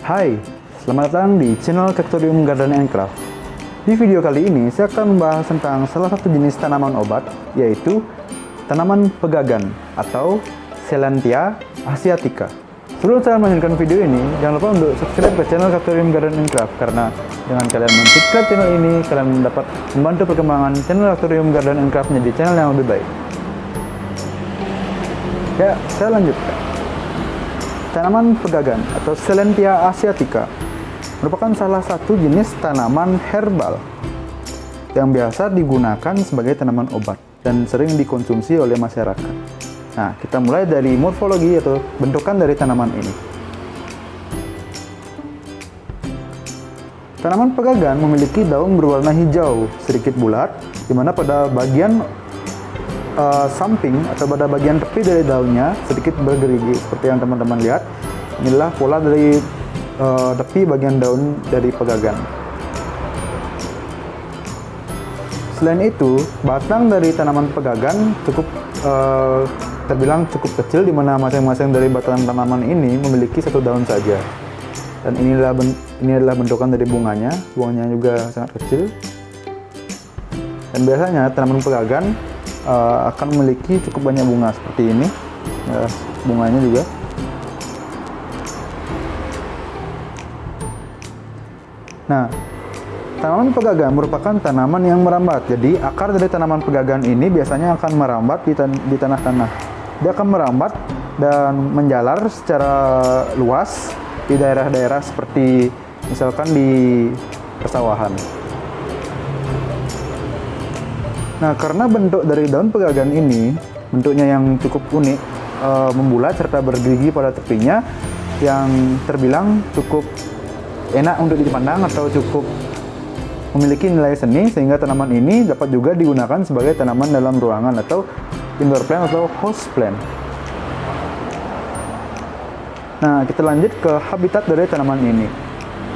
Hai, selamat datang di channel Cactorium Garden and Craft. Di video kali ini saya akan membahas tentang salah satu jenis tanaman obat, yaitu tanaman pegagan atau Celanthea asiatica. Sebelum saya melanjutkan video ini, jangan lupa untuk subscribe ke channel Cactorium Garden and Craft, karena dengan kalian subscribe channel ini, kalian dapat membantu perkembangan channel Cactorium Garden and Craft menjadi channel yang lebih baik. Ya, saya lanjutkan. Tanaman pegagan atau Celanthea asiatica merupakan salah satu jenis tanaman herbal yang biasa digunakan sebagai tanaman obat dan sering dikonsumsi oleh masyarakat. Nah, kita mulai dari morfologi atau bentukan dari tanaman ini. Tanaman pegagan memiliki daun berwarna hijau sedikit bulat, di mana pada bagian samping atau pada bagian tepi dari daunnya sedikit bergerigi seperti yang teman-teman lihat. Inilah pola dari tepi bagian daun dari pegagan. Selain itu, batang dari tanaman pegagan cukup terbilang cukup kecil, di mana masing-masing dari batang tanaman ini memiliki satu daun saja. Dan ini adalah bentukan dari bunganya. Bunganya juga sangat kecil. Dan biasanya tanaman pegagan akan memiliki cukup banyak bunga seperti ini. Bunganya juga. Nah, tanaman pegagan merupakan tanaman yang merambat. Jadi akar dari tanaman pegagan ini biasanya akan merambat di tanah-tanah. Dia akan merambat dan menjalar secara luas di daerah-daerah seperti misalkan di persawahan. Nah, karena bentuk dari daun pegagan ini, bentuknya yang cukup unik, membulat serta bergerigi pada tepinya, yang terbilang cukup enak untuk dipandang atau cukup memiliki nilai seni, sehingga tanaman ini dapat juga digunakan sebagai tanaman dalam ruangan atau indoor plant atau house plant. Nah, kita lanjut ke habitat dari tanaman ini.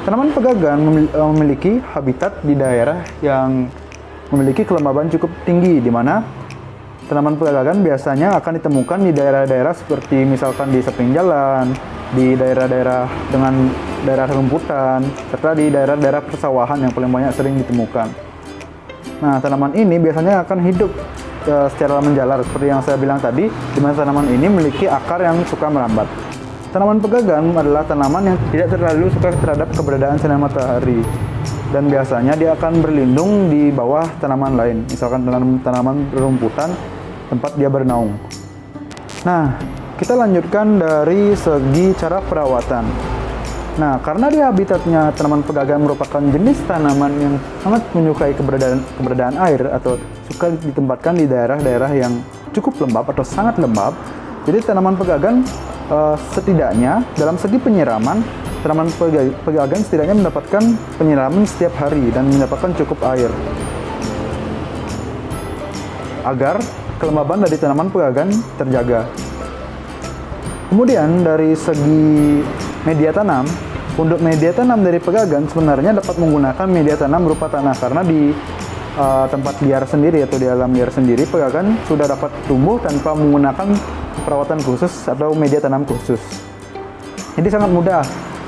Tanaman pegagan memiliki habitat di daerah yang memiliki kelembaban cukup tinggi, di mana tanaman pegagan biasanya akan ditemukan di daerah-daerah seperti misalkan di samping jalan, di daerah-daerah dengan daerah rumputan, serta di daerah-daerah persawahan yang paling banyak sering ditemukan. Nah, tanaman ini biasanya akan hidup secara menjalar seperti yang saya bilang tadi, di mana tanaman ini memiliki akar yang suka merambat. Tanaman pegagan adalah tanaman yang tidak terlalu suka terhadap keberadaan sinar matahari, dan biasanya dia akan berlindung di bawah tanaman lain, misalkan tanaman rumputan tempat dia bernaung. Nah, kita lanjutkan dari segi cara perawatan. Nah, karena di habitatnya tanaman pegagan merupakan jenis tanaman yang sangat menyukai keberadaan air atau suka ditempatkan di daerah-daerah yang cukup lembab atau sangat lembab, jadi tanaman pegagan setidaknya dalam segi penyiraman, tanaman pegagan setidaknya mendapatkan penyiraman setiap hari dan mendapatkan cukup air agar kelembaban dari tanaman pegagan terjaga. Kemudian dari segi media tanam, untuk media tanam dari pegagan sebenarnya dapat menggunakan media tanam berupa tanah, karena di tempat liar sendiri atau di alam liar sendiri, pegagan sudah dapat tumbuh tanpa menggunakan perawatan khusus atau media tanam khusus. Jadi sangat mudah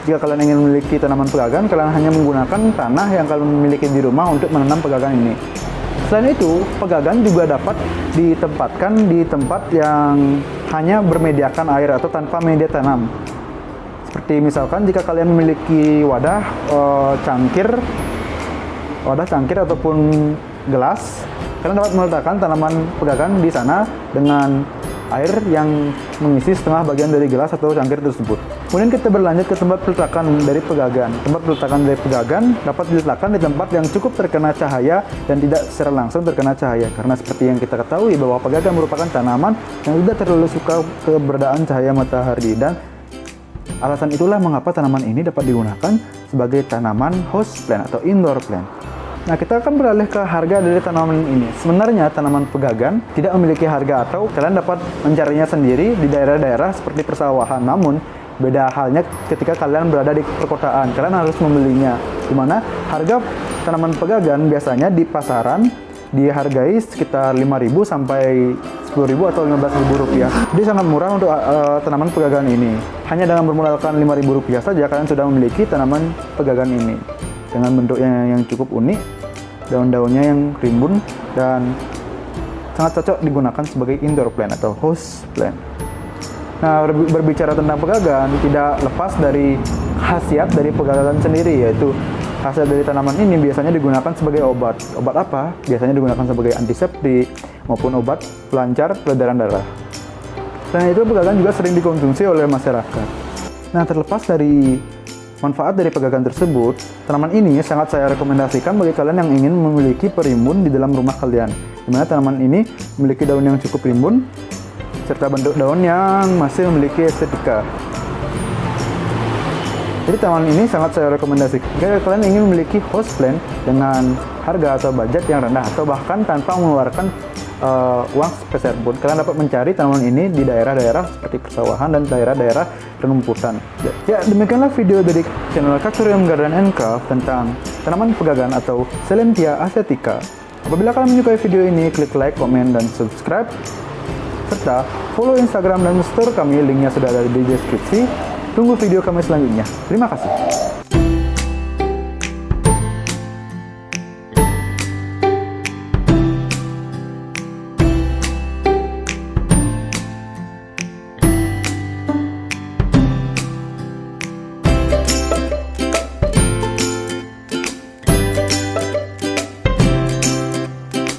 jika kalian ingin memiliki tanaman pegagan, kalian hanya menggunakan tanah yang kalian memiliki di rumah untuk menanam pegagan ini. Selain itu, pegagan juga dapat ditempatkan di tempat yang hanya bermediakan air atau tanpa media tanam. Seperti misalkan jika kalian memiliki wadah cangkir ataupun gelas, kalian dapat meletakkan tanaman pegagan di sana dengan air yang mengisi setengah bagian dari gelas atau cangkir tersebut. Kemudian kita berlanjut ke tempat peletakan dari pegagan. Tempat peletakan dari pegagan dapat diletakkan di tempat yang cukup terkena cahaya dan tidak secara langsung terkena cahaya, karena seperti yang kita ketahui bahwa pegagan merupakan tanaman yang tidak terlalu suka keberadaan cahaya matahari, dan alasan itulah mengapa tanaman ini dapat digunakan sebagai tanaman house plant atau indoor plant. Nah, kita akan beralih ke harga dari tanaman ini. Sebenarnya tanaman pegagan tidak memiliki harga atau kalian dapat mencarinya sendiri di daerah-daerah seperti persawahan. Namun, beda halnya ketika kalian berada di perkotaan. Kalian harus membelinya. Di mana harga tanaman pegagan biasanya di pasaran dihargai sekitar 5.000 sampai 10.000 atau 15.000 rupiah. Jadi sangat murah untuk tanaman pegagan ini. Hanya dengan bermodalkan 5.000 rupiah saja kalian sudah memiliki tanaman pegagan ini. Dengan bentuknya yang cukup unik, daun-daunnya yang rimbun, dan sangat cocok digunakan sebagai indoor plant atau house plant. Nah, berbicara tentang pegagan, tidak lepas dari khasiat dari pegagan sendiri, yaitu khasiat dari tanaman ini biasanya digunakan sebagai obat. Obat apa? Biasanya digunakan sebagai antiseptik maupun obat pelancar peredaran darah. Selain itu, pegagan juga sering dikonsumsi oleh masyarakat. Nah, terlepas dari manfaat dari pegagan tersebut, tanaman ini sangat saya rekomendasikan bagi kalian yang ingin memiliki perimbun di dalam rumah kalian, di mana tanaman ini memiliki daun yang cukup rimbun, serta bentuk daun yang masih memiliki estetika. Jadi tanaman ini sangat saya rekomendasikan jika kalian ingin memiliki house plant dengan harga atau budget yang rendah, atau bahkan tanpa mengeluarkan uang sepeser pun. Kalian dapat mencari tanaman ini di daerah-daerah seperti persawahan dan daerah-daerah rumputan. Ya, demikianlah video dari channel Kaktorium Garden and Craft tentang tanaman pegagan atau Celentia asiatica. Apabila kalian menyukai video ini, klik like, komen, dan subscribe, serta follow Instagram dan store kami, linknya sudah ada di deskripsi. Tunggu video kami selanjutnya. Terima kasih.